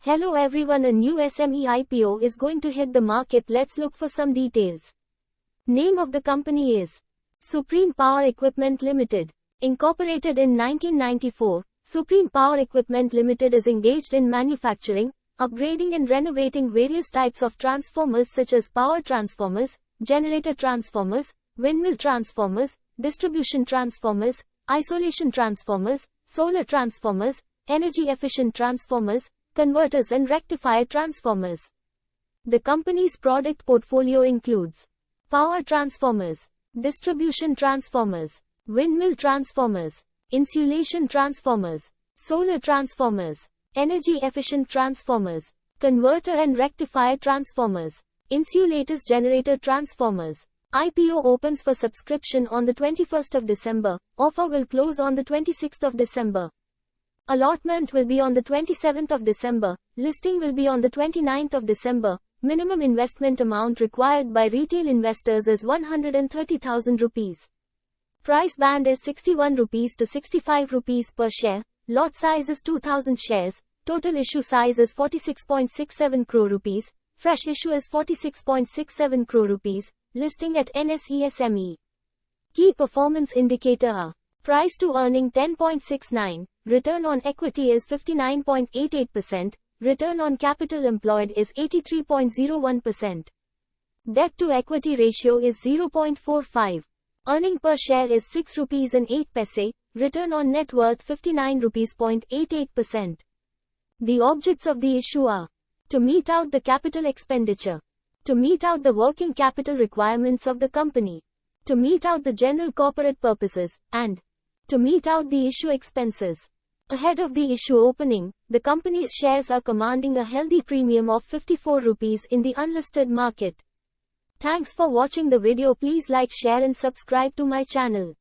Hello everyone, a new SME IPO is going to hit the market. Let's look for some details. Name of the company is Supreme Power Equipment Limited. Incorporated in 1994, Supreme Power Equipment Limited is engaged in manufacturing, upgrading and renovating various types of transformers such as power transformers, generator transformers, windmill transformers, distribution transformers, isolation transformers, solar transformers, energy efficient transformers, converters and rectifier transformers. The company's product portfolio includes power transformers, distribution transformers, windmill transformers, insulation transformers, solar transformers, energy efficient transformers, converter and rectifier transformers, insulators generator transformers. IPO opens for subscription on the 21st of December. Offer will close on the 26th of December. Allotment will be on the 27th of December. Listing will be on the 29th of December. Minimum investment amount required by retail investors is 130,000 rupees. Price band is 61 rupees to 65 rupees per share. Lot size is 2000 shares. Total issue size is 46.67 crore rupees. Fresh issue is 46.67 crore rupees. Listing at NSE SME. Key performance indicator are price to earning 10.69, return on equity is 59.88%, return on capital employed is 83.01%. Debt to equity ratio is 0.45. Earning per share is 6 rupees and 8 paise, return on net worth 59 rupees 0.88%. The objects of the issue are to meet out the capital expenditure, to meet out the working capital requirements of the company, to meet out the general corporate purposes, and to meet out the issue expenses. Ahead of the issue opening, the company's shares are commanding a healthy premium of 54 rupees in the unlisted market. Thanks for watching the video. Please like, share and subscribe to my channel.